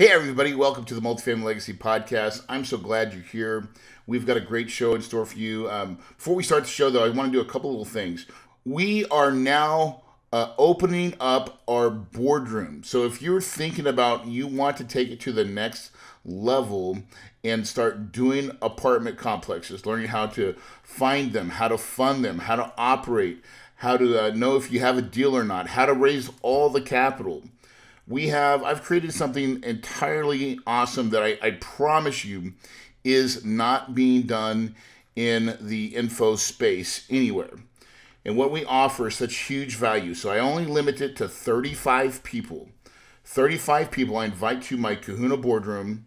Hey everybody, welcome to the Multifamily Legacy Podcast. I'm so glad you're here. We've got a great show in store for you. Before we start the show though, I want to do a couple little things. We are now opening up our boardroom. So if you're thinking about you want to take it to the next level and start doing apartment complexes, learning how to find them, how to fund them, how to operate, how to know if you have a deal or not, how to raise all the capital. I've created something entirely awesome that I promise you is not being done in the info space anywhere. And what we offer is such huge value. So I only limit it to 35 people. 35 people I invite to my Kahuna boardroom.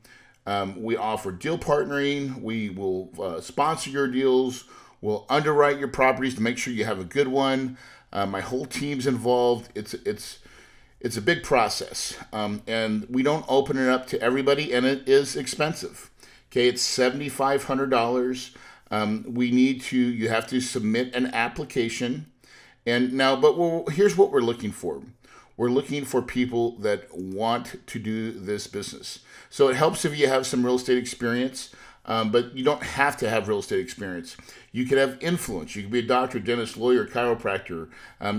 We offer deal partnering. We will sponsor your deals. We'll underwrite your properties to make sure you have a good one. My whole team's involved. It's a big process, and we don't open it up to everybody, and it is expensive. Okay, it's $7,500. You have to submit an application, and now, here's what we're looking for. We're looking for people that want to do this business. So it helps if you have some real estate experience, but you don't have to have real estate experience. You could have influence. You could be a doctor, dentist, lawyer, chiropractor.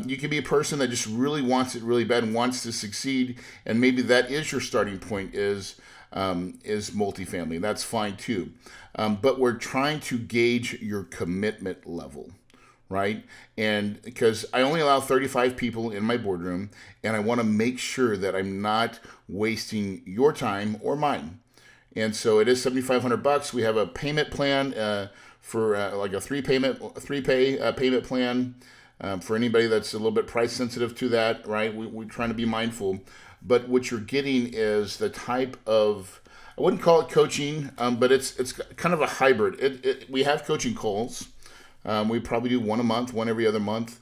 You could be a person that just really wants it really bad and wants to succeed, and maybe that is your starting point is multifamily. That's fine too. But we're trying to gauge your commitment level, right? And because I only allow 35 people in my boardroom, and I want to make sure that I'm not wasting your time or mine. And so it is $7,500. We have a payment plan for like a three pay payment plan for anybody that's a little bit price sensitive to that, right? We're trying to be mindful. But what you're getting is the type of, I wouldn't call it coaching, but it's kind of a hybrid. We have coaching calls. We probably do one a month, one every other month.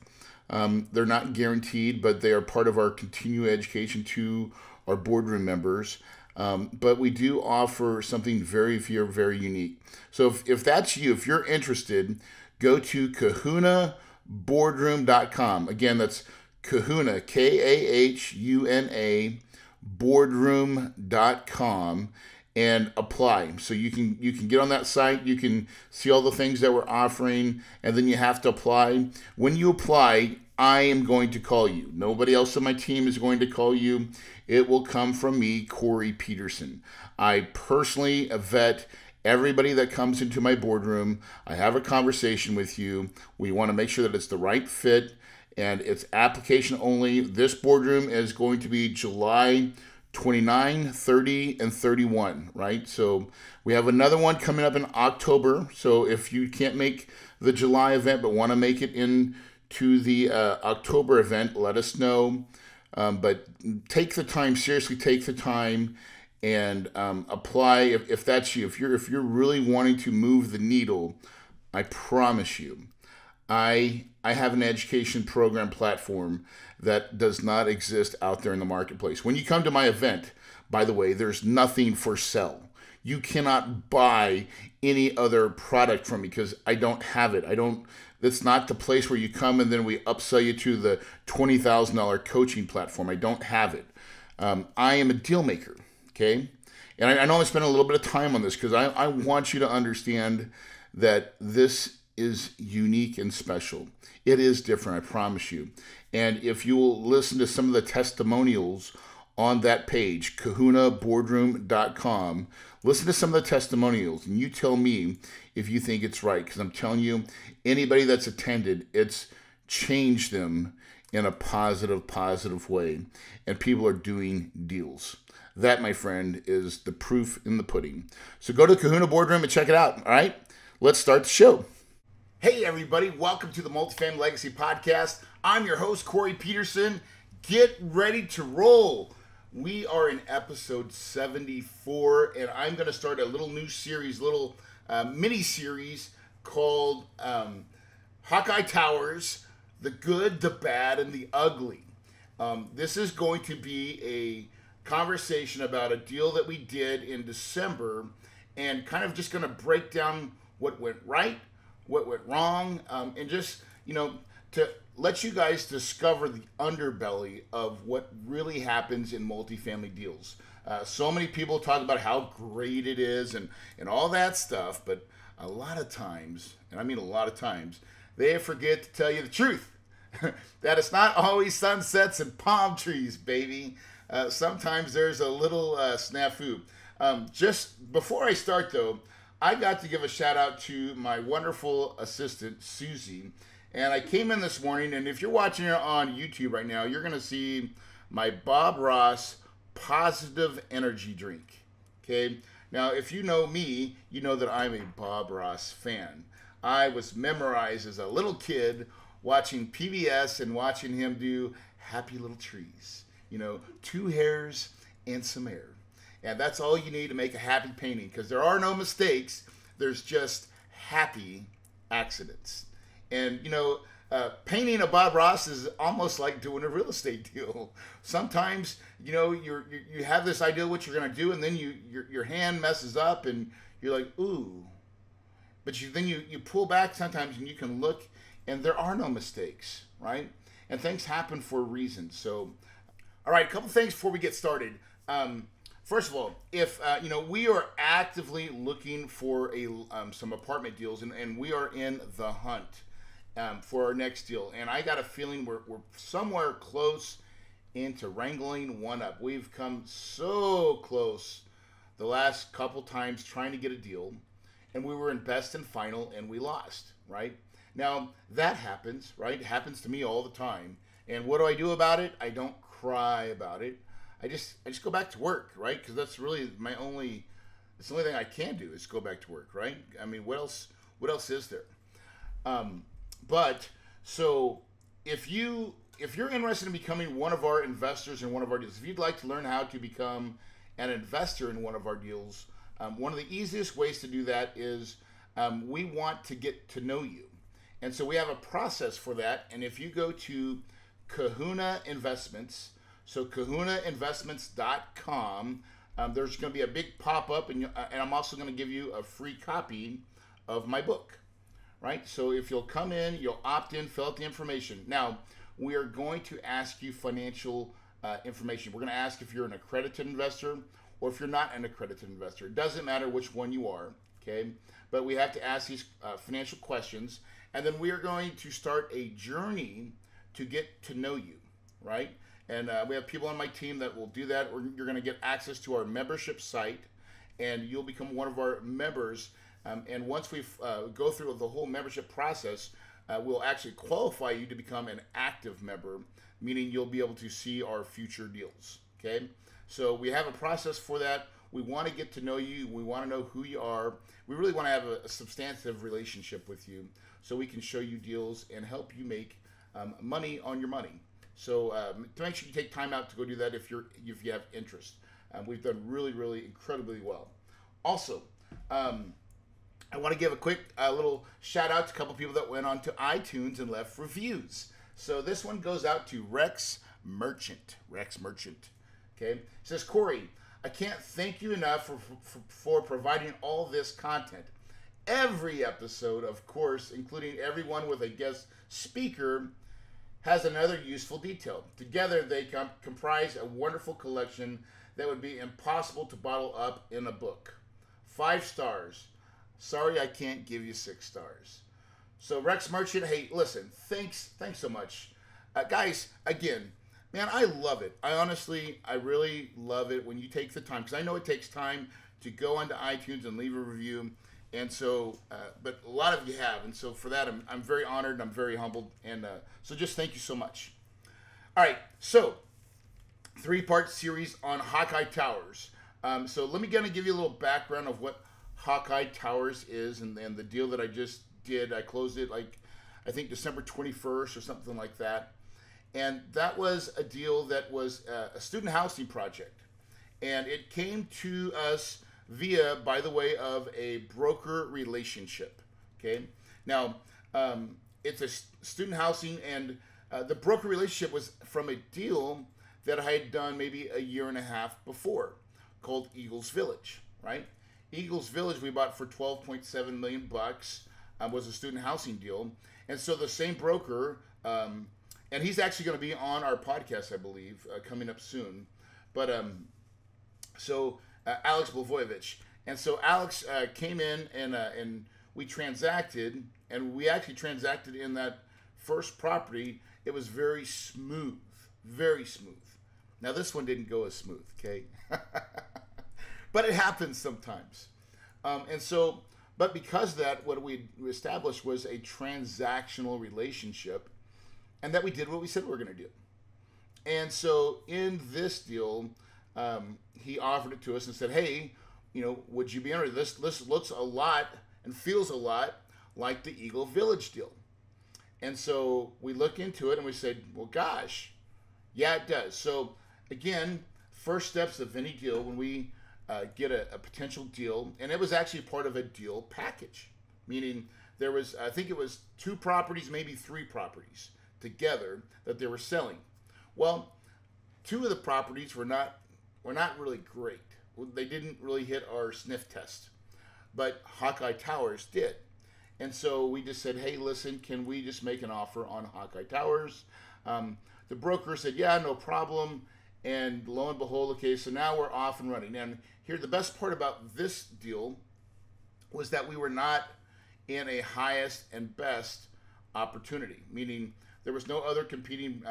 They're not guaranteed, but they are part of our continuing education to our boardroom members. But we do offer something very, very, very unique. So if that's you, if you're interested, go to kahunaboardroom.com. Again, that's Kahuna, Kahuna, boardroom.com, and apply. So you can get on that site, you can see all the things that we're offering, and then you have to apply. When you apply, I am going to call you. Nobody else on my team is going to call you. It will come from me, Corey Peterson. I personally vet everybody that comes into my boardroom. I have a conversation with you. We want to make sure that it's the right fit, and it's application only. This boardroom is going to be July 29, 30, and 31, right? So we have another one coming up in October. So if you can't make the July event but want to make it into the October event, let us know. But take the time, seriously take the time and apply if that's you. If you're really wanting to move the needle, I promise you, I have an education program platform that does not exist out there in the marketplace. When you come to my event, by the way, there's nothing for sale. You cannot buy any other product from me because I don't have it. That's not the place where you come and then we upsell you to the $20,000 coaching platform. I don't have it. I am a deal maker, okay? And I know I spent a little bit of time on this because I want you to understand that this is unique and special. It is different, I promise you. And if you will listen to some of the testimonials on that page, kahunaboardroom.com, listen to some of the testimonials and you tell me if you think it's right. Because I'm telling you, anybody that's attended, it's changed them in a positive way. And people are doing deals. That, my friend, is the proof in the pudding. So go to Kahuna Boardroom and check it out. All right, let's start the show. Hey, everybody. Welcome to the Multifamily Legacy Podcast. I'm your host, Corey Peterson. Get ready to roll. We are in episode 74, and I'm going to start a little new series, mini-series called Hawkeye Towers, The Good, the Bad, and the Ugly. This is going to be a conversation about a deal that we did in December and kind of just going to break down what went right, what went wrong, and just, to let you guys discover the underbelly of what really happens in multifamily deals. So many people talk about how great it is and all that stuff, but a lot of times, and I mean a lot of times, they forget to tell you the truth. That it's not always sunsets and palm trees, baby. Sometimes there's a little snafu. Just before I start, though, I got to give a shout out to my wonderful assistant, Susie. And I came in this morning, and if you're watching it on YouTube right now, you're going to see my Bob Ross Positive Energy Drink. Okay? Now, if you know me, you know that I'm a Bob Ross fan. I was memorized as a little kid watching PBS and watching him do Happy Little Trees. You know, 2 hairs and some air. And that's all you need to make a happy painting, because there are no mistakes. There's just happy accidents. And, you know, painting a Bob Ross is almost like doing a real estate deal. Sometimes, you know, you have this idea what you're going to do, and then your hand messes up, and you're like, ooh. But then you pull back sometimes, and you can look, and there are no mistakes, right? And things happen for a reason. So, all right, a couple things before we get started. First of all, if you know, we are actively looking for some apartment deals, and we are in the hunt for our next deal. And I got a feeling we're somewhere close into wrangling one up. We've come so close the last couple times trying to get a deal, and we were in best and final, and we lost, right? Now, that happens, right? It happens to me all the time. And what do I do about it? I don't cry about it. I just go back to work, right? Because that's really it's the only thing I can do is go back to work, right? I mean, what else is there? But so if you're interested in becoming one of our investors in one of our deals, if you'd like to learn how to become an investor in one of our deals, one of the easiest ways to do that is we want to get to know you. And so we have a process for that. And if you go to Kahuna Investments, so kahunainvestments.com, there's going to be a big pop-up, and I'm also going to give you a free copy of my book, right? So if you'll come in, you'll opt in, fill out the information. Now, we are going to ask you financial information. We're going to ask if you're an accredited investor or if you're not an accredited investor. It doesn't matter which one you are, okay? But we have to ask these financial questions, and then we are going to start a journey to get to know you, right? And we have people on my team that will do that. You're going to get access to our membership site, and you'll become one of our members. And once we go through the whole membership process, we'll actually qualify you to become an active member, meaning you'll be able to see our future deals, okay? So we have a process for that. We want to get to know you. We want to know who you are. We really want to have a substantive relationship with you so we can show you deals and help you make money on your money. So to make sure you take time out to go do that if you have interest. We've done really incredibly well. Also, I want to give a quick little shout out to a couple people that went on to iTunes and left reviews. So this one goes out to Rex Merchant. Okay, it says, Corey, I can't thank you enough for providing all this content. Every episode, of course, including everyone with a guest speaker, has another useful detail. Together, they comprise a wonderful collection that would be impossible to bottle up in a book. 5 stars. Sorry, I can't give you 6 stars. So, Rex Merchant, hey, listen, thanks so much. Guys, again, man, I love it. I really love it when you take the time, because I know it takes time to go onto iTunes and leave a review. And so, but a lot of you have. And so for that, I'm very honored and I'm very humbled. And so just thank you so much. All right. So 3-part series on Hawkeye Towers. So let me kind of give you a little background of what Hawkeye Towers is and the deal that I just did. I closed it like, I think December 21st or something like that. And that was a deal that was a student housing project. And it came to us via, by the way, of a broker relationship. Okay, now it's a student housing, and the broker relationship was from a deal that I had done maybe a year and a half before, called Eagles Village. Right, Eagles Village we bought for $12.7 million. Was a student housing deal, and so the same broker And he's actually going to be on our podcast, I believe, coming up soon. But Alex Blavojevic. And so Alex came in and we transacted, and we actually transacted in that first property. It was very smooth, very smooth. Now this one didn't go as smooth, okay? But it happens sometimes. But because of that, what we established was a transactional relationship, and that we did what we said we were going to do. And so in this deal, he offered it to us and said, hey, would you be interested? This looks a lot and feels a lot like the Eagle Village deal. And so we look into it and we said, well, gosh, yeah, it does. So again, first steps of any deal when we get a potential deal, and it was actually part of a deal package, meaning there was, I think it was 2 properties, maybe 3 properties together that they were selling. Well, 2 of the properties were not really great. They didn't really hit our sniff test, but Hawkeye Towers did. And so we just said, hey, listen, can we just make an offer on Hawkeye Towers? The broker said, yeah, no problem. And lo and behold, okay, so now we're off and running. And here, the best part about this deal was that we were not in a highest and best opportunity, meaning there was no other competing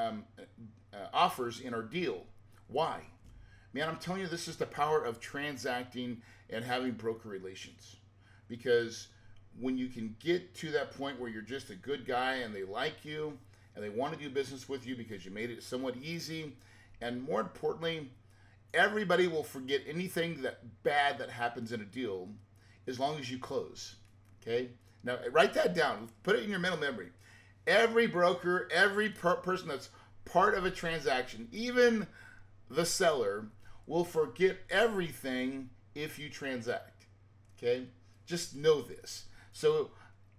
offers in our deal. Why? Man, I'm telling you, this is the power of transacting and having broker relations. Because when you can get to that point where you're just a good guy and they like you and they want to do business with you because you made it somewhat easy, and more importantly, everybody will forget anything bad that happens in a deal as long as you close. Okay? Now, write that down. Put it in your mental memory. Every broker, every person that's part of a transaction, even the seller, will forget everything if you transact. Okay? Just know this. So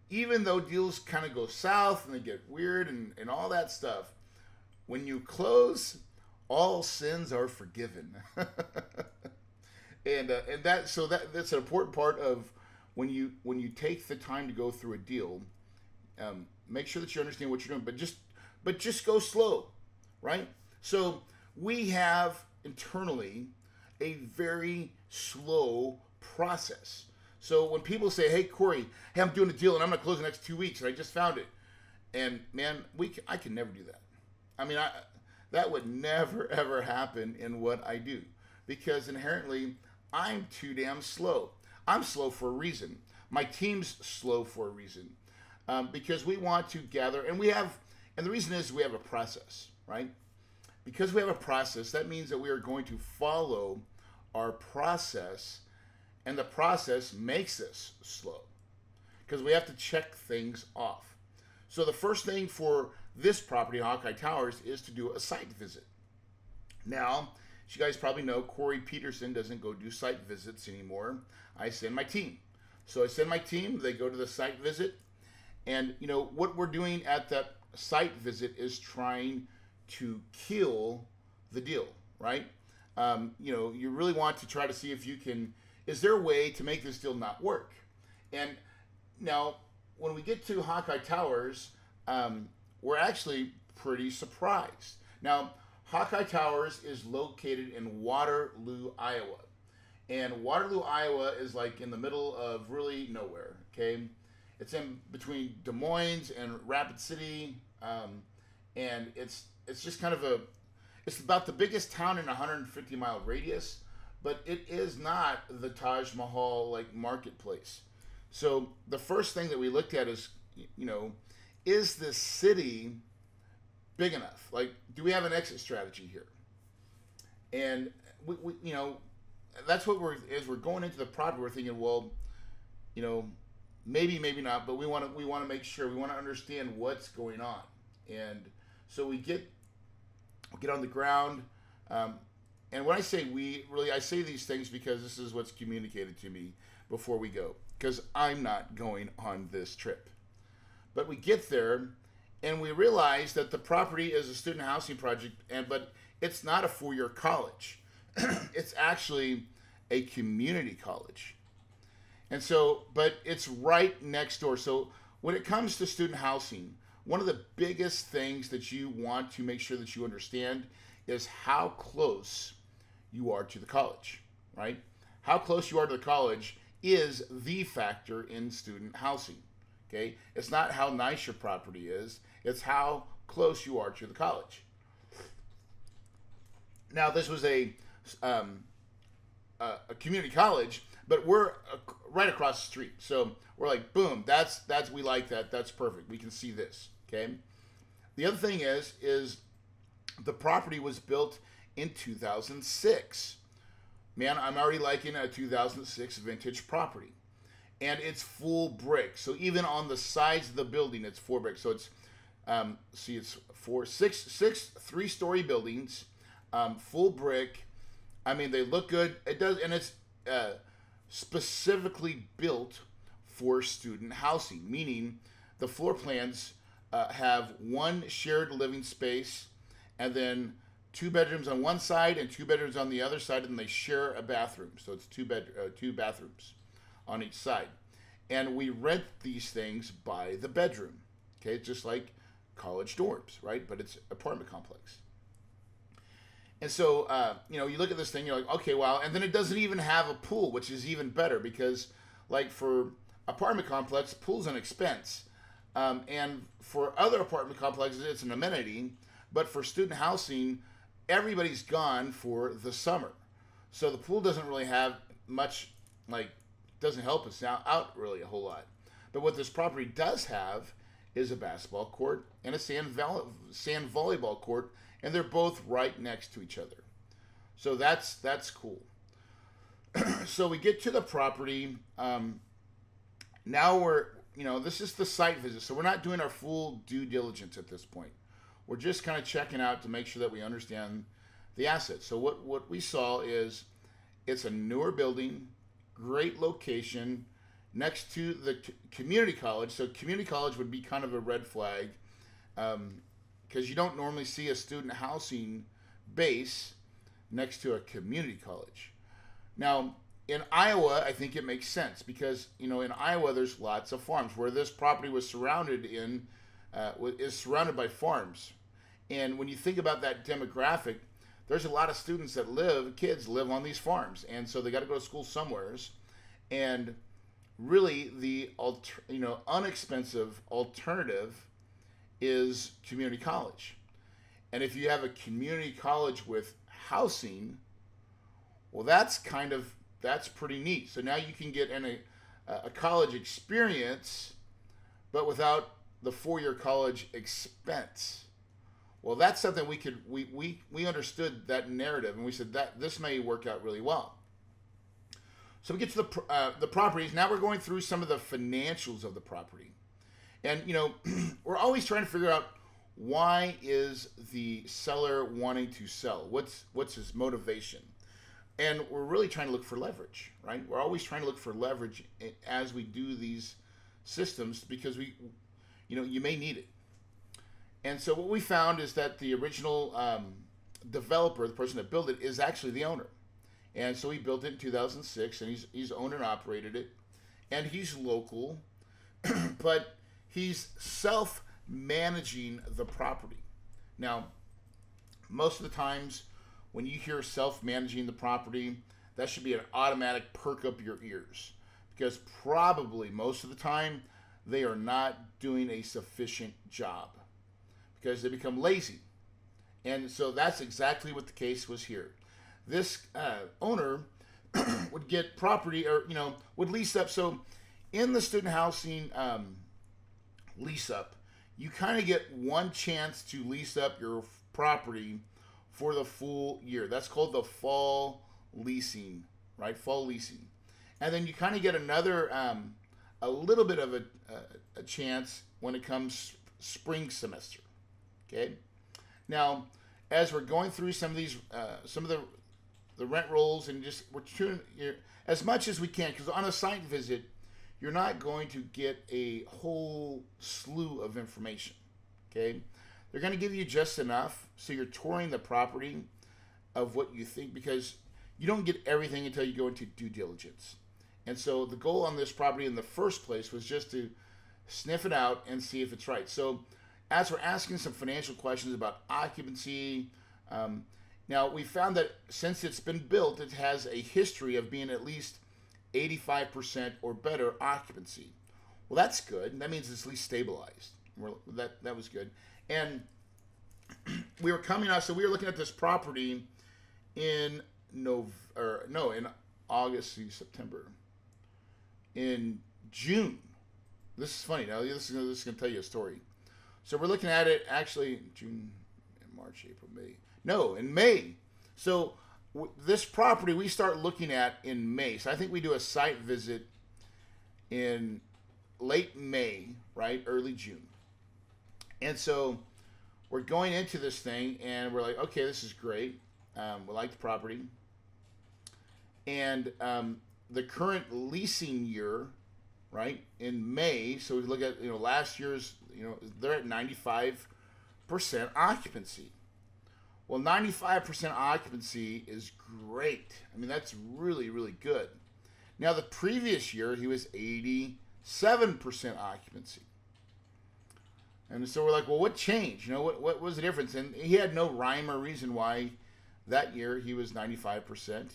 even though deals kind of go south and they get weird and all that stuff, when you close, all sins are forgiven. That's an important part of when you take the time to go through a deal. Make sure that you understand what you're doing, but just go slow, right? So we have internally a very slow process. So when people say, hey, Corey, hey, I'm doing a deal and I'm going to close the next 2 weeks and I just found it. And man, I can never do that. I mean, that would never, ever happen in what I do, because inherently I'm too damn slow. I'm slow for a reason. My team's slow for a reason, because we want to gather, and the reason is we have a process, right? Because we have a process, that means that we are going to follow our process, and the process makes us slow because we have to check things off. So the first thing for this property, Hawkeye Towers, is to do a site visit. Now, as you guys probably know, Corey Peterson doesn't go do site visits anymore. I send my team. So I send my team, they go to the site visit, and what we're doing at that site visit is trying to kill the deal, right? You really want to try to see if you can, is there a way to make this deal not work? And now, when we get to Hawkeye Towers, we're actually pretty surprised. Now, Hawkeye Towers is located in Waterloo, Iowa. And Waterloo, Iowa is like in the middle of really nowhere, okay? It's in between Des Moines and Rapid City, and it's just kind of it's about the biggest town in a 150-mile radius, but it is not the Taj Mahal like marketplace. So the first thing that we looked at is, is this city big enough? Like, do we have an exit strategy here? And we that's what as we're going into the property, we're thinking, well, maybe not, but we want to make sure, we want to understand what's going on. And so we get on the ground, and when I say I say these things because this is what's communicated to me before we go, because I'm not going on this trip. But we get there, and we realize that the property is a student housing project, but it's not a 4-year college. It's actually a community college. And so, but it's right next door. So when it comes to student housing, one of the biggest things that you want to make sure that you understand is how close you are to the college, right? How close you are to the college is the factor in student housing. Okay, it's not how nice your property is; it's how close you are to the college. Now, this was a community college, but we're right across the street, so we're like, boom, that's we like that. That's perfect. We can see this. Okay. The other thing is the property was built in 2006. Man, I'm already liking a 2006 vintage property. And it's full brick. So even on the sides of the building, it's full brick. So it's, it's six 3-story buildings, full brick. I mean, they look good. It does, and it's specifically built for student housing, meaning the floor plans have one shared living space, and then 2 bedrooms on one side and 2 bedrooms on the other side, and they share a bathroom. So it's two bathrooms on each side. And we rent these things by the bedroom. Okay, just like college dorms, right? But it's apartment complex. And so, you look at this thing, you're like, okay, wow. And then it doesn't even have a pool, which is even better because, like, for apartment complex, pool's an expense. And for other apartment complexes, it's an amenity. But for student housing, everybody's gone for the summer. So the pool doesn't really have much, doesn't help us out really a whole lot. But what this property does have is a basketball court and a sand volleyball court, and they're both right next to each other. So that's cool. So we get to the property. Now this is the site visit. So we're not doing our full due diligence at this point. We're just kind of checking out to make sure that we understand the assets. So what we saw is it's a newer building, great location, next to the community college. So community college would be kind of a red flag because you don't normally see a student housing base next to a community college. Now, in Iowa, I think it makes sense because, in Iowa, there's lots of farms where this property was is surrounded by farms. And when you think about that demographic, there's a lot of students that kids live on these farms. And so they got to go to school somewheres. And really the inexpensive alternative is community college. And if you have a community college with housing, well, that's pretty neat. So now you can get in a college experience, but without the 4-year college expense. Well, that's something we understood that narrative, and we said that this may work out really well. So we get to the properties. Now we're going through some of the financials of the property. And, we're always trying to figure out, why is the seller wanting to sell? What's his motivation? And we're really trying to look for leverage, right? We're always trying to look for leverage as we do these systems because you may need it. And so what we found is that the original developer, the person that built it, is actually the owner. And so he built it in 2006, and he's owned and operated it. And he's local, but he's self-managing the property. Now, most of the times when you hear self-managing the property, that should be an automatic perk up your ears. Because probably most of the time, they are not doing a sufficient job. Because they become lazy. And so that's exactly what the case was here. This owner would get property or, would lease up. So in the student housing lease up, you kind of get one chance to lease up your property for the full year. That's called the fall leasing, right? Fall leasing. And then you kind of get another, a little bit of a chance when it comes spring semester. Okay. Now, as we're going through some of these, some of the rent rolls, and we're tuning as much as we can, because on a site visit, you're not going to get a whole slew of information. Okay. They're going to give you just enough, so you're touring the property of what you think, because you don't get everything until you go into due diligence. And so the goal on this property in the first place was just to sniff it out and see if it's right. So as we're asking some financial questions about occupancy, now we found that since it's been built, it has a history of being at least 85% or better occupancy. Well, that's good. That means it's at least stabilized. That was good. And we were coming out, so we were looking at this property in in August, September, in June. This is funny. Now this is going to tell you a story. So we're looking at it actually June, March, April, May. No, in May. So this property we start looking at in May. So I think we do a site visit in late May, right? Early June. And so we're going into this thing and we're like, okay, this is great. We like the property. And the current leasing year, right, in May, so we look at, last year's, they're at 95% occupancy. Well, 95% occupancy is great. I mean, that's really, really good. Now, the previous year, he was 87% occupancy. And so we're like, well, what changed? What was the difference? And he had no rhyme or reason why that year he was 95%.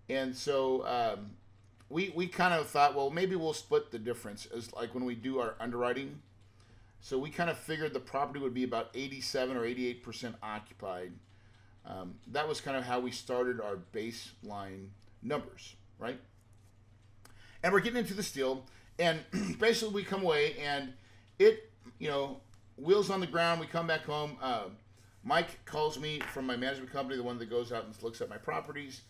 And so we kind of thought, well, maybe we'll split the difference as like when we do our underwriting. So we kind of figured the property would be about 87 or 88% occupied. That was kind of how we started our baseline numbers, right? And we're getting into this deal, and basically we come away, and it, wheels on the ground. We come back home. Mike calls me from my management company, the one that goes out and looks at my properties,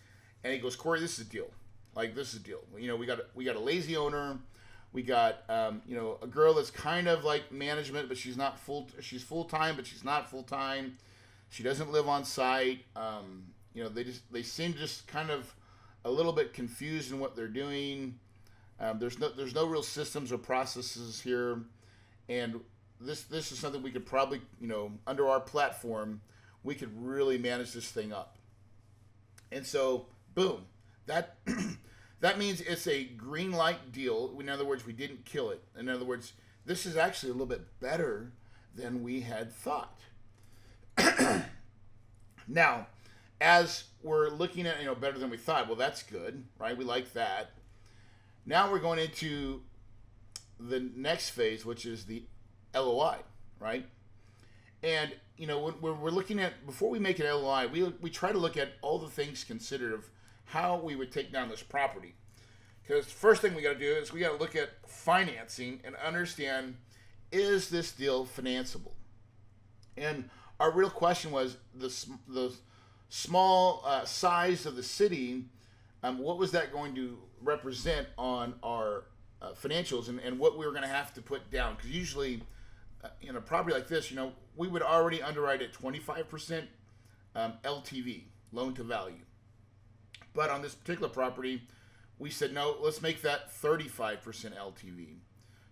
and he goes, Corey, this is a deal. Like, this is a deal. We got a lazy owner. We got a girl that's kind of like management, but she's not she's full time, but she's not full time. She doesn't live on site. They seem just kind of a little bit confused in what they're doing. There's no real systems or processes here, and this is something we could probably, under our platform, we could really manage this thing up. And so, boom, that that means it's a green light deal. In other words, we didn't kill it. In other words, this is actually a little bit better than we had thought. Now, as we're looking at, better than we thought, well, that's good, right? We like that. Now we're going into the next phase, which is the LOI, right? And, when we're looking at, before we make an LOI, we try to look at all the things considered of how we would take down this property. Because the first thing we got to do is we got to look at financing and understand, is this deal financeable? And our real question was the small size of the city, what was that going to represent on our financials, and what we were going to have to put down? Because usually in a property like this, we would already underwrite at 25% LTV, loan to value. But on this particular property, we said, no, let's make that 35% LTV.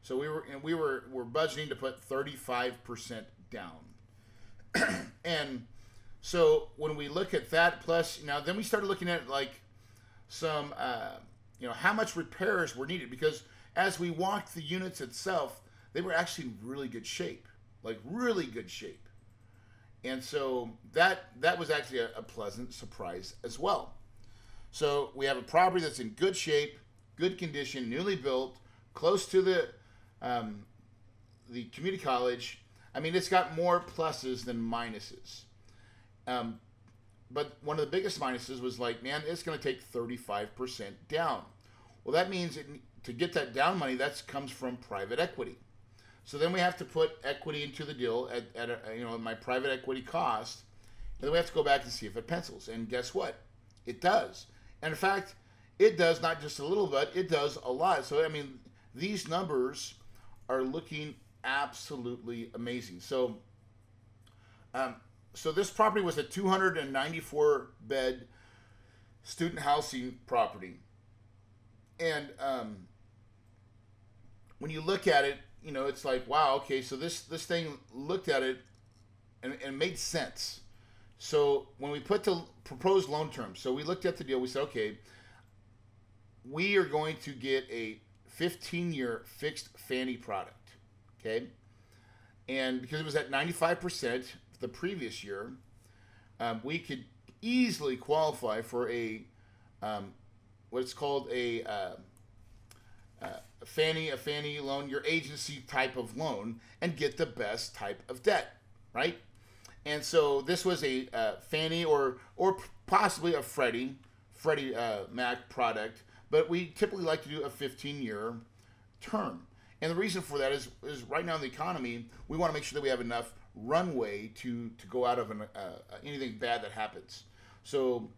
So we were budgeting to put 35% down. And so when we look at that, plus then we started looking at like some how much repairs were needed, because as we walked the units itself, they were actually in really good shape, like really good shape. And so that was actually a pleasant surprise as well. So we have a property that's in good shape, good condition, newly built, close to the community college. I mean, it's got more pluses than minuses. But one of the biggest minuses was like, man, it's going to take 35% down. Well, that means to get that down money, that comes from private equity. So then we have to put equity into the deal at my private equity cost, and then we have to go back and see if it pencils. And guess what? It does. And in fact, it does not just a little bit, it does a lot. So, I mean, these numbers are looking absolutely amazing. So, so this property was a 294-bed student housing property. And when you look at it, it's like, wow, okay, so this thing looked at it and made sense. So when we put the proposed loan terms, so we looked at the deal, we said, okay, we are going to get a 15-year fixed Fannie product, okay? And because it was at 95% the previous year, we could easily qualify for what's called a Fannie loan, your agency type of loan, and get the best type of debt, right? And so this was a Fannie or possibly a Freddie Mac product, but we typically like to do a 15-year term. And the reason for that is right now in the economy, we want to make sure that we have enough runway to go out of anything bad that happens. So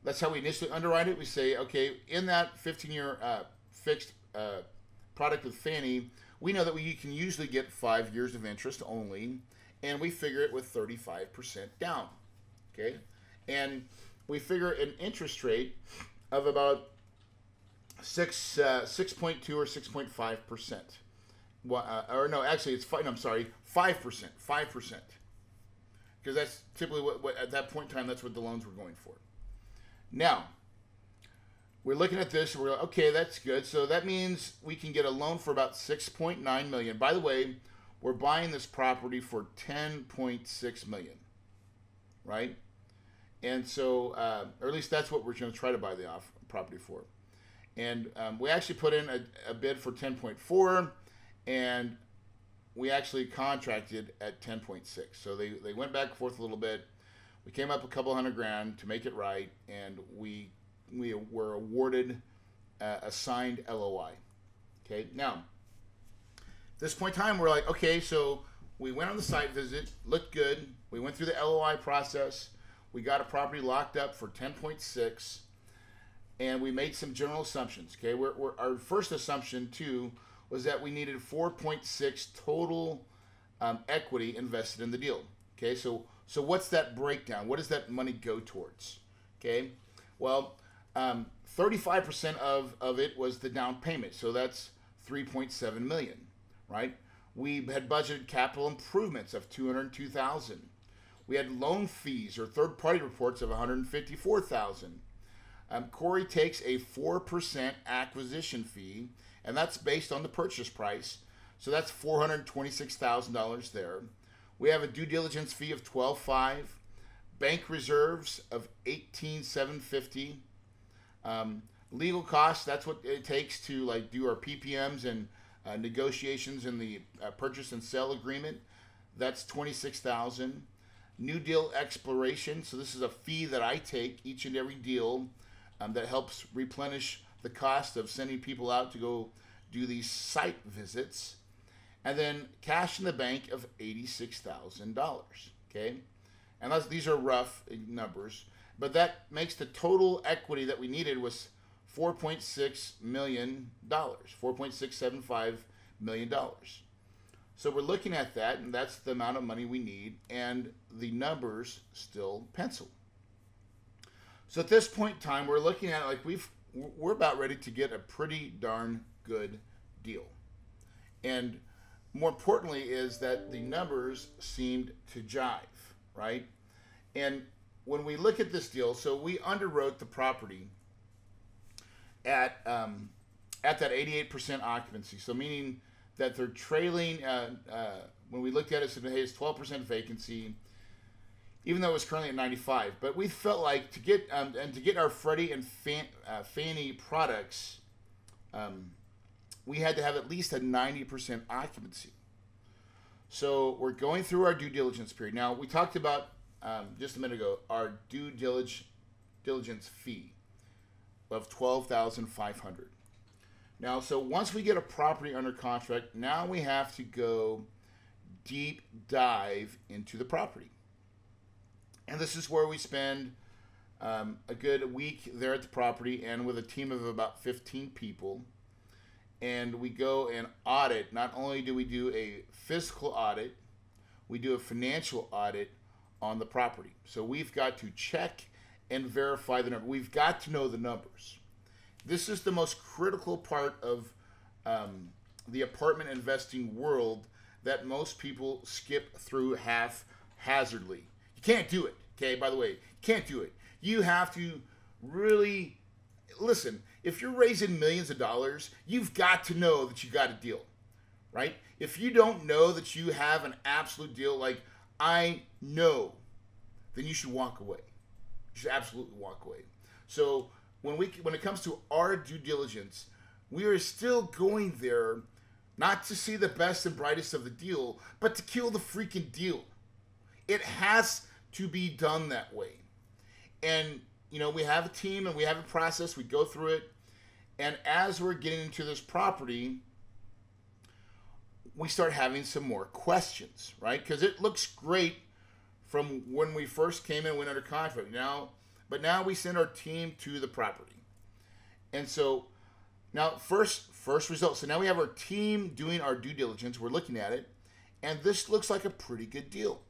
that's how we initially underwrite it. We say, okay, in that 15-year fixed product with Fannie, we know that we can usually get 5 years of interest only, and we figure it with 35% down. Okay, and we figure an interest rate of about 6.2 or 6.5%. Or no, actually it's 5. No, I'm sorry, 5%. 5%. Because that's typically what at that point in time, that's what the loans were going for. Now, we're looking at this and we're like, okay, that's good. So that means we can get a loan for about $6.9 million. By the way, we're buying this property for $10.6 million, right? And so, or at least that's what we're going to try to buy the property for. And we actually put in a bid for 10.4, and we actually contracted at 10.6. So they went back and forth a little bit. We came up a couple $100,000 to make it right, and we were awarded a signed LOI. Okay, now, at this point in time, we're like, okay, so we went on the site visit, looked good. We went through the LOI process. We got a property locked up for 10.6, and we made some general assumptions. Okay, our first assumption too was that we needed 4.6 total equity invested in the deal. Okay, so what's that breakdown? What does that money go towards? Okay, well, 35% of it was the down payment, so that's $3.7 million, right? We had budgeted capital improvements of $202,000. We had loan fees or third-party reports of $154,000. Corey takes a 4% acquisition fee, and that's based on the purchase price. So that's $426,000 there. We have a due diligence fee of $12,500, bank reserves of $18,750. Legal costs, that's what it takes to like do our PPMs and negotiations in the purchase and sale agreement. That's $26,000. New deal exploration, so this is a fee that I take each and every deal that helps replenish the cost of sending people out to go do these site visits. And then cash in the bank of $86,000. Okay, and these are rough numbers, but that makes the total equity that we needed was $4.6 million, $4.675 million. So we're looking at that, and that's the amount of money we need, and the numbers still pencil. So at this point in time, we're looking at it like we're about ready to get a pretty darn good deal. And more importantly is that the numbers seemed to jive, right? And when we look at this deal, so we underwrote the property at that 88% occupancy. So meaning that they're trailing, when we looked at it, said, hey, it's 12% vacancy, even though it was currently at 95. But we felt like to get our Freddie and Fannie products, we had to have at least a 90% occupancy. So we're going through our due diligence period. Now, we talked about, just a minute ago, our due diligence fee of $12,500. Now, so once we get a property under contract, now we have to go deep dive into the property. And this is where we spend a good week there at the property and with a team of about 15 people. And we go and audit. Not only do we do a physical audit, we do a financial audit on the property. So we've got to check and verify the number. We've got to know the numbers. This is the most critical part of the apartment investing world that most people skip through haphazardly. You can't do it, okay? By the way, you can't do it. You have to really, listen, if you're raising millions of dollars, you've got to know that you got a deal, right? If you don't know that you have an absolute deal, like I know, then you should walk away. You should absolutely walk away. So when it comes to our due diligence, we are still going there not to see the best and brightest of the deal, but to kill the freaking deal. It has to be done that way. And we have a team and we have a process. We go through it, and as we're getting into this property, we start having some more questions, right? Because it looks great from when we first came in and went under contract. But now we send our team to the property. And so now first result. So now we have our team doing our due diligence. We're looking at it, and this looks like a pretty good deal.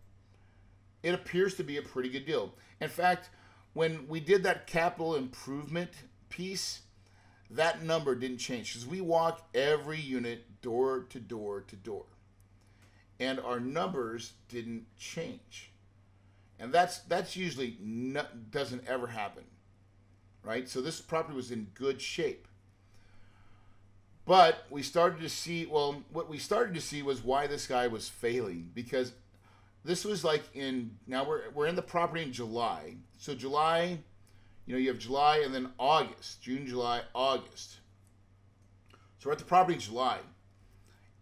It appears to be a pretty good deal. In fact, when we did that capital improvement piece, that number didn't change because we walk every unit door to door to door, and our numbers didn't change. And that's usually doesn't ever happen, right? So this property was in good shape. But we started to see, what we started to see was why this guy was failing, because this was like now we're in the property in July. So July, you have July and then August, June, July, August. So we're at the property in July.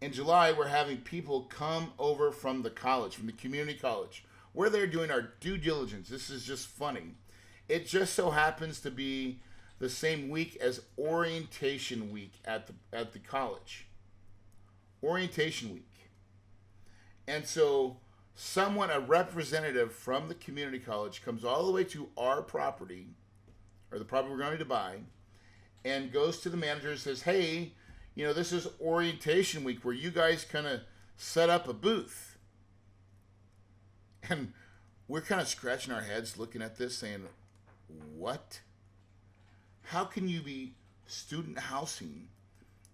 In July, we're having people come over from the college, from the community college. We're there doing our due diligence. This is just funny. It just so happens to be the same week as orientation week at the college. Orientation week. And so a representative from the community college comes all the way to our property, or the property we're going to buy, and goes to the manager and says, hey, this is orientation week where you guys kind of set up a booth. And we're kind of scratching our heads looking at this saying, what? How can you be student housing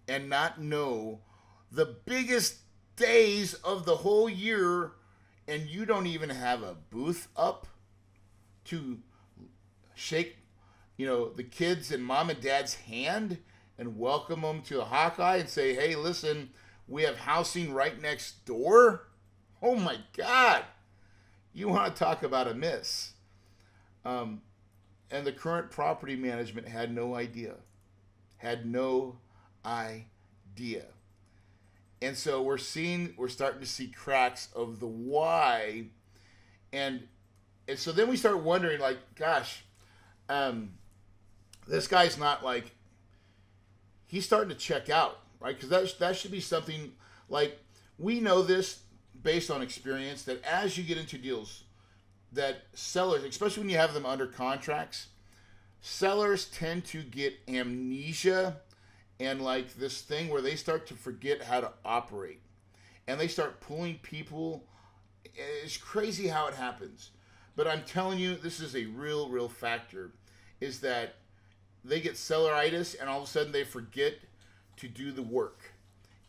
and not know the biggest days of the whole year, and you don't even have a booth up to shake, the kids and mom and dad's hand and welcome them to a Hawkeye and say, hey, listen, we have housing right next door? Oh my God. You want to talk about a miss. And the current property management had no idea. And so we're starting to see cracks of the why. And so then we start wondering, like, gosh, this guy's not like, he's starting to check out, right? Because that should be something, like, we know this based on experience, that as you get into deals, that sellers, especially when you have them under contracts, sellers tend to get amnesia and like this thing where they start to forget how to operate, and they start pulling people. It's crazy how it happens, but I'm telling you, this is a real factor, is that they get selleritis and all of a sudden they forget to do the work.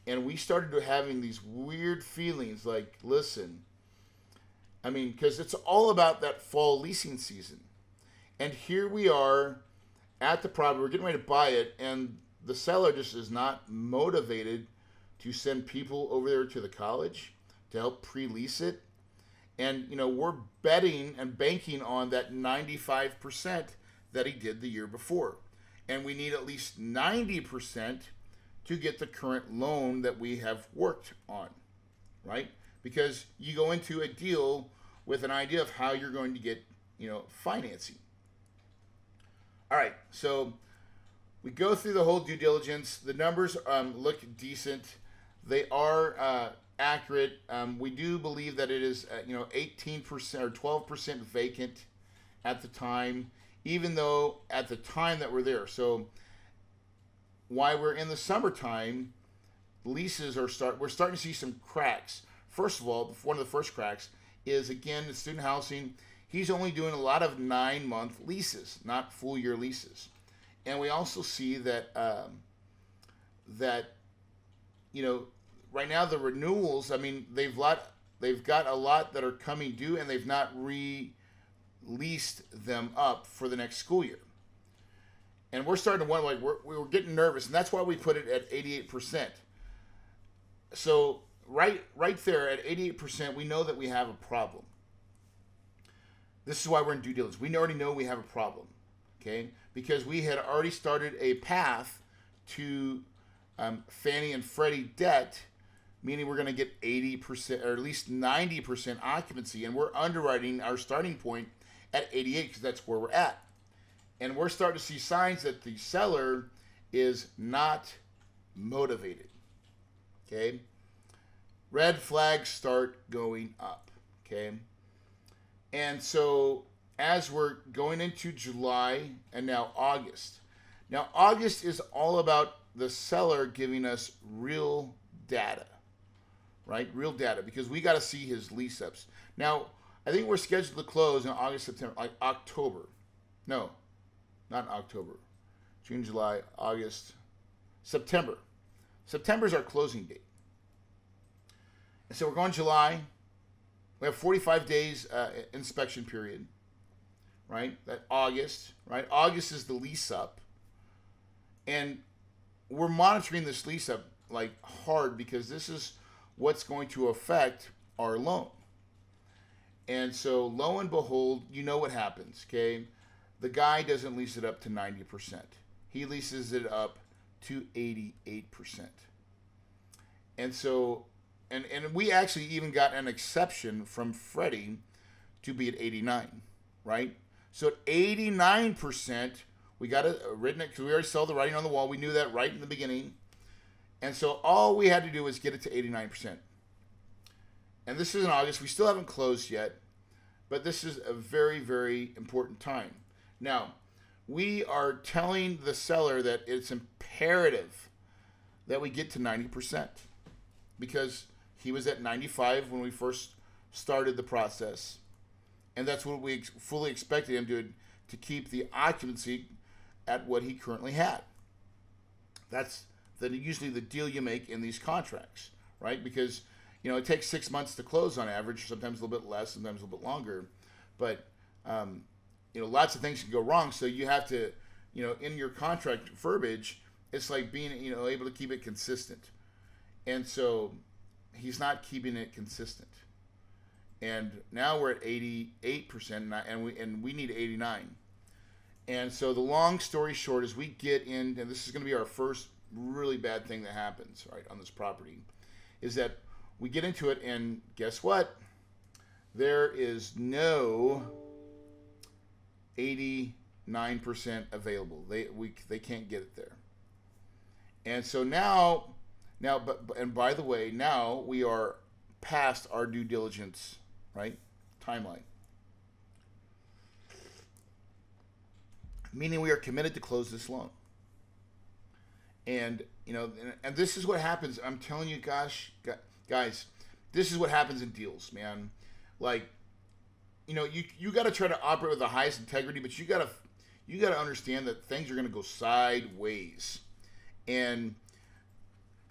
And we started having these weird feelings like, listen, because it's all about that fall leasing season. And here we are at the property, we're getting ready to buy it, and the seller just is not motivated to send people over there to the college to help pre-lease it. And, we're betting and banking on that 95% that he did the year before. And we need at least 90% to get the current loan that we have worked on, right? Because you go into a deal with an idea of how you're going to get, financing. All right, so we go through the whole due diligence. The numbers look decent. They are accurate. We do believe that it is, 18% or 12% vacant at the time, even though at the time that we're there. So why we're in the summertime, leases we're starting to see some cracks. First of all, one of the first cracks is, again, the student housing. He's only doing a lot of 9-month leases, not full year leases. And we also see that right now the renewals, they've got a lot that are coming due, and they've not re-leased them up for the next school year. And we're starting to wonder, like, we're getting nervous, and that's why we put it at 88%. So right there at 88%, we know that we have a problem. This is why we're in due diligence. We already know we have a problem, okay? Because we had already started a path to Fannie and Freddie debt, meaning we're going to get 80% or at least 90% occupancy, and we're underwriting our starting point at 88 because that's where we're at. And we're starting to see signs that the seller is not motivated, okay? Red flags start going up, okay? And so as we're going into July and now August. Now August is all about the seller giving us real data, right? Real data, because we got to see his lease ups. Now, I think we're scheduled to close in August, September, like October. No, not October. June, July, August, September. September is our closing date. And so we're going July. We have 45 days inspection period, right? That August, right? August is the lease up. And we're monitoring this lease up like hard because this is what's going to affect our loan. And so lo and behold, you know what happens, okay? The guy doesn't lease it up to 90%. He leases it up to 88%. And so, and we actually even got an exception from Freddie to be at 89, right? So at 89%, we got it written, because we already saw the writing on the wall. We knew that right in the beginning. And so all we had to do was get it to 89%. And this is in August. We still haven't closed yet, but this is a very, very important time. Now, we are telling the seller that it's imperative that we get to 90% because he was at 95 when we first started the process. And that's what we fully expected him to keep the occupancy at what he currently had. That's usually the deal you make in these contracts, right? Because, you know, it takes 6 months to close on average, sometimes a little bit less, sometimes a little bit longer. But, you know, lots of things can go wrong. So you have to, you know, in your contract verbiage, it's like being, you know, able to keep it consistent. And so he's not keeping it consistent. And now we're at 88%, and we need 89. And so the long story short is we get in, and this is going to be our first really bad thing that happens, right, on this property, is that we get into it, and guess what? There is no 89% available. They can't get it there. And so now, and by the way, now we are past our due diligence, right, timeline. Meaning we are committed to close this loan. And, you know, and this is what happens. I'm telling you, gosh, guys, this is what happens in deals, man. Like, you know, you got to try to operate with the highest integrity, but you got to understand that things are going to go sideways. And,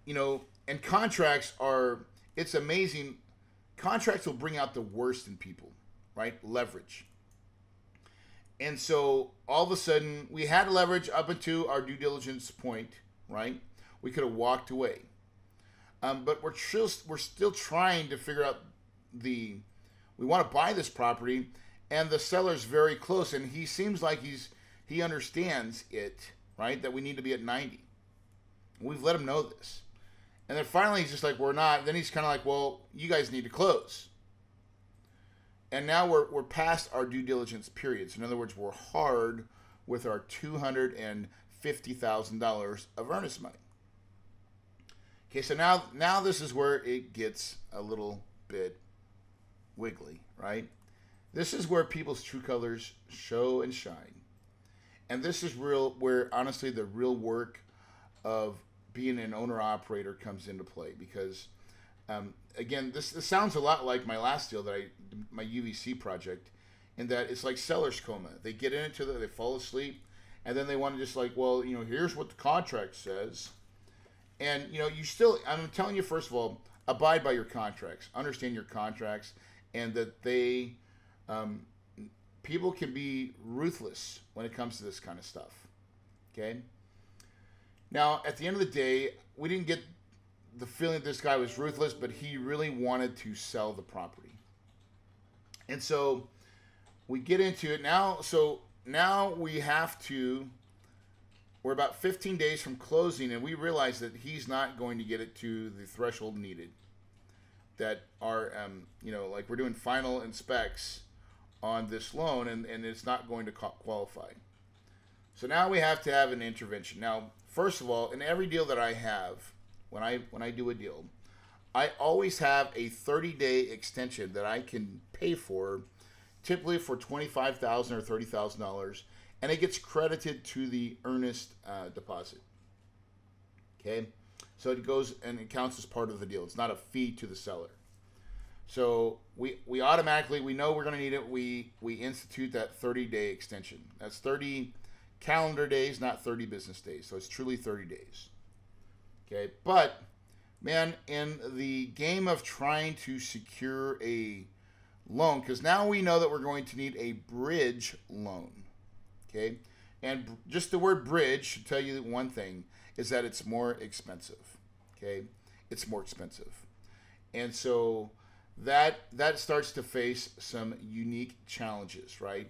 you know, and contracts are, it's amazing. Contracts will bring out the worst in people, right? Leverage. And so all of a sudden we had leverage up until our due diligence point, right? We could have walked away. But we're still trying to figure out we want to buy this property, and the seller's very close, and he seems like he understands it, right? That we need to be at 90. We've let him know this. And then finally he's just like, we're not. Then he's kind of like, well, you guys need to close. And now we're past our due diligence period. So in other words, we're hard with our $250,000 of earnest money. Okay, so now this is where it gets a little bit wiggly, right? This is where people's true colors show and shine. And this is where honestly the real work of being an owner-operator comes into play, because again, this sounds a lot like my last deal my UVC project, in that it's like seller's coma. They get into it, they fall asleep, and then they want to just like, well, you know, here's what the contract says. And, you know, I'm telling you, first of all, abide by your contracts. Understand your contracts, and that people can be ruthless when it comes to this kind of stuff, okay? Now, at the end of the day, we didn't get the feeling that this guy was ruthless, but he really wanted to sell the property. And so we get into it now. So now we have to, we're about 15 days from closing, and we realize that he's not going to get it to the threshold needed. That are, like we're doing final inspects on this loan, and it's not going to qualify. So now we have to have an intervention. Now, first of all, in every deal that I have, when I do a deal, I always have a 30-day extension that I can pay for, typically for $25,000 or $30,000, and it gets credited to the earnest deposit. Okay, so it goes and it counts as part of the deal. It's not a fee to the seller. So we automatically, we know we're going to need it. We institute that 30-day extension. That's 30 calendar days, not 30 business days. So it's truly 30 days. Okay, but man, in the game of trying to secure a loan, because now we know that we're going to need a bridge loan. Okay, and just the word bridge should tell you one thing, is that it's more expensive. Okay, it's more expensive. And so that starts to face some unique challenges, right?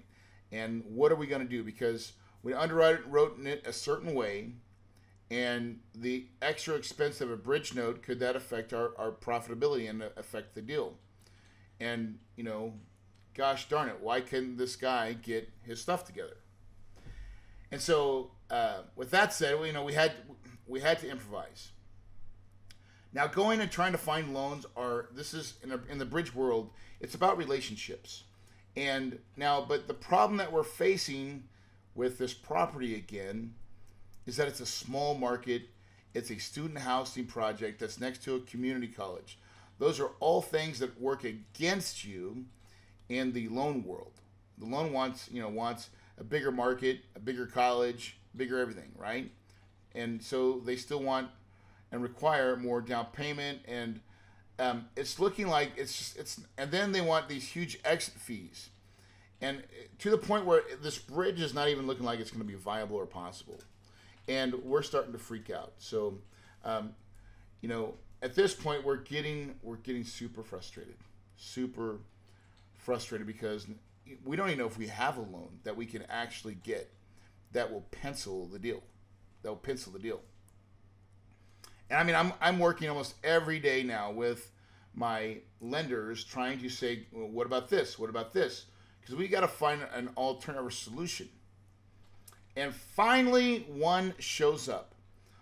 And what are we going to do? Because we wrote it a certain way, and the extra expense of a bridge note, could that affect our profitability and affect the deal? And, gosh darn it, why couldn't this guy get his stuff together? And so, with that said, we had to improvise. Now, going and trying to find loans this is in the bridge world, it's about relationships. And now, but the problem that we're facing with this property again is that it's a small market. It's a student housing project that's next to a community college. Those are all things that work against you in the loan world. The loan wants a bigger market, a bigger college, bigger everything, right? And so they still want and require more down payment, and it's looking like and then they want these huge exit fees, and to the point where this bridge is not even looking like it's going to be viable or possible, and we're starting to freak out. So, at this point we're getting super frustrated because we don't even know if we have a loan that we can actually get that will pencil the deal. And I mean, I'm working almost every day now with my lenders trying to say, well, what about this? What about this? Because we got to find an alternative solution. And finally, one shows up.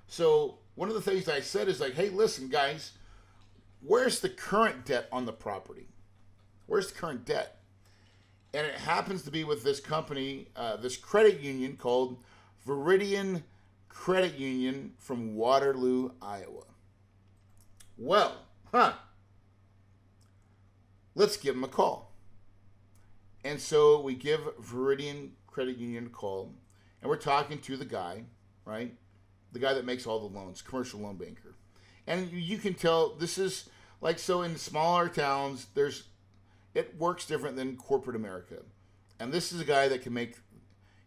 So one of the things that I said is like, hey, listen, guys, where's the current debt on the property? Where's the current debt? And it happens to be with this company, this credit union called Viridian Credit Union from Waterloo, Iowa. Well, let's give them a call. And so we give Viridian Credit Union a call, and we're talking to the guy, right? The guy that makes all the loans, commercial loan banker. And you can tell this is like, so in smaller towns, it works different than corporate America. And this is a guy that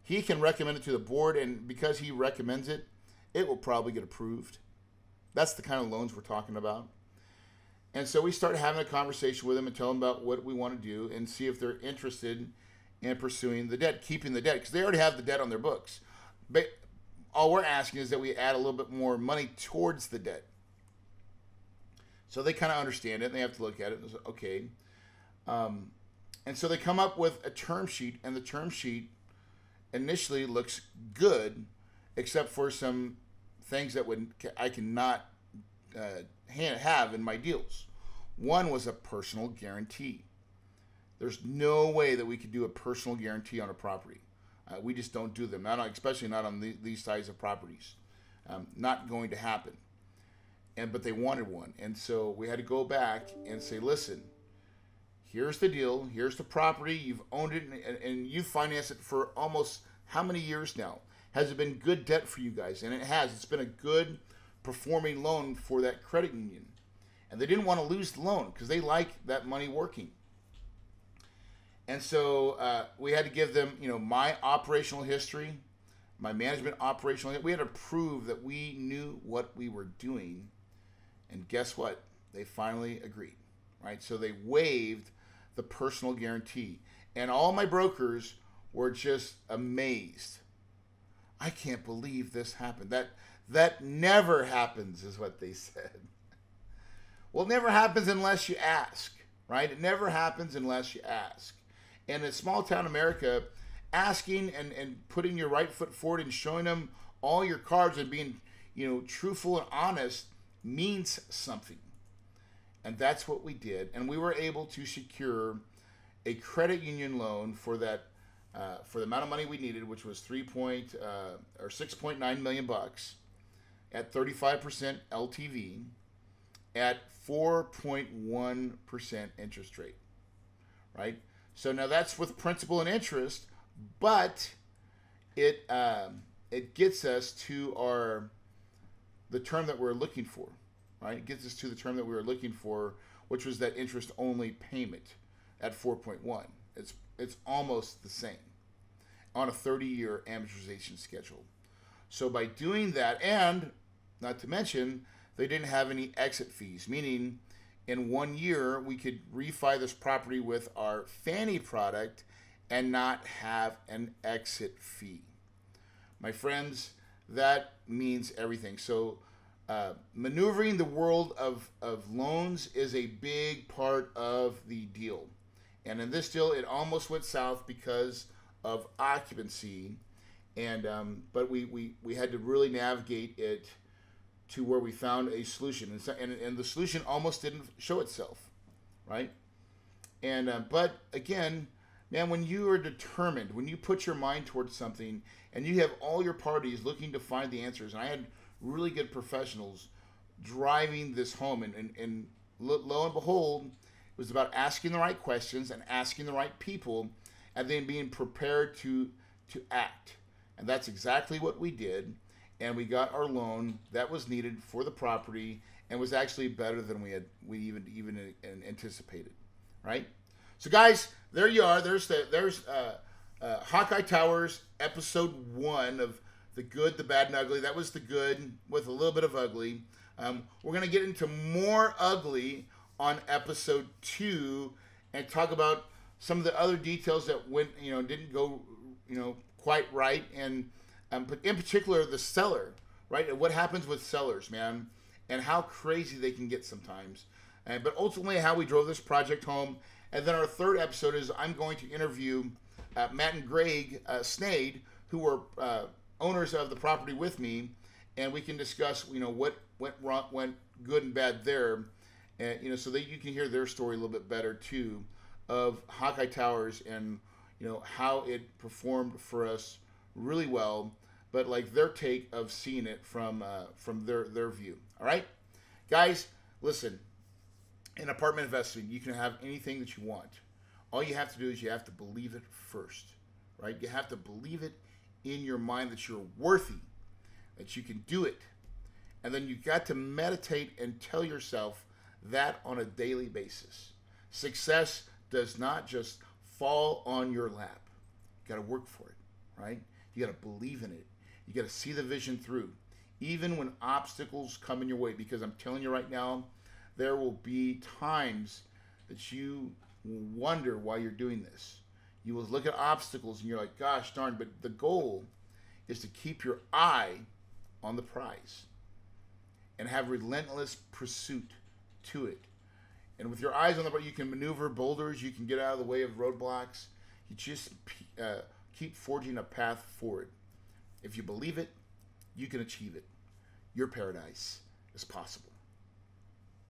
he can recommend it to the board, and because he recommends it, it will probably get approved. That's the kind of loans we're talking about. And so we start having a conversation with them and tell them about what we want to do and see if they're interested in pursuing the debt, keeping the debt, because they already have the debt on their books. But all we're asking is that we add a little bit more money towards the debt. So they kind of understand it, and they have to look at it and say, okay. And so they come up with a term sheet, and the term sheet initially looks good, except for some things that I cannot have in my deals. One was a personal guarantee. There's no way that we could do a personal guarantee on a property. We just don't do them, especially not on these size of properties. Not going to happen. But they wanted one, and so we had to go back and say, listen, here's the deal. Here's the property. You've owned it, and you've financed it for almost how many years now? Has it been good debt for you guys? And it has. It's been a good performing loan for that credit union. And they didn't want to lose the loan because they like that money working. And so we had to give them, my operational history, my management operational history. We had to prove that we knew what we were doing And guess what? They finally agreed, right? So they waived the personal guarantee. And all my brokers were just amazed. I can't believe this happened. That never happens, is what they said. Well, it never happens unless you ask, right? It never happens unless you ask. And in small town America, asking and putting your right foot forward and showing them all your cards and being, truthful and honest means something. And that's what we did. And we were able to secure a credit union loan for that, for the amount of money we needed, which was 6.9 million bucks at 35% LTV at 4.1% interest rate, right? So now that's with principal and interest, but it gets us to the term that we're looking for, right? It gets us to the term that we were looking for, which was that interest only payment at 4.1. It's almost the same on a 30-year amortization schedule. So by doing that, and not to mention, they didn't have any exit fees, meaning in 1 year we could refi this property with our Fannie product and not have an exit fee. My friends, that means everything. So maneuvering the world of loans is a big part of the deal. And in this deal, it almost went south because of occupancy. And but we had to really navigate it to where we found a solution. And the solution almost didn't show itself, right? And but again, man, when you are determined, when you put your mind towards something and you have all your parties looking to find the answers, and I had really good professionals driving this home, and lo and behold, it was about asking the right questions and asking the right people and then being prepared to act. And that's exactly what we did. And we got our loan that was needed for the property and was actually better than we even anticipated, right? So guys, there you are. There's Hawkeye Towers episode 1 of the good, the bad, and ugly. That was the good with a little bit of ugly. We're gonna get into more ugly on episode 2 and talk about some of the other details that didn't go quite right, and but in particular the seller, right? And what happens with sellers, man, and how crazy they can get sometimes. But ultimately how we drove this project home. And then our third episode is I'm going to interview Matt and Greg Snade, who were owners of the property with me, and we can discuss what went wrong, went good and bad there, and so that you can hear their story a little bit better too of Hawkeye Towers and how it performed for us really well, but like their take of seeing it from their view. All right, guys, listen. In apartment investing, you can have anything that you want. All you have to do is you have to believe it first, right? You have to believe it in your mind that you're worthy, that you can do it. And then you got to meditate and tell yourself that on a daily basis. Success does not just fall on your lap. You got to work for it, right? You got to believe in it. You got to see the vision through, even when obstacles come in your way. Because I'm telling you right now, there will be times that you wonder why you're doing this. You will look at obstacles and you're like, gosh darn, but the goal is to keep your eye on the prize and have relentless pursuit to it. And with your eyes on the prize, you can maneuver boulders, you can get out of the way of roadblocks. You just keep forging a path forward. If you believe it, you can achieve it. Your paradise is possible.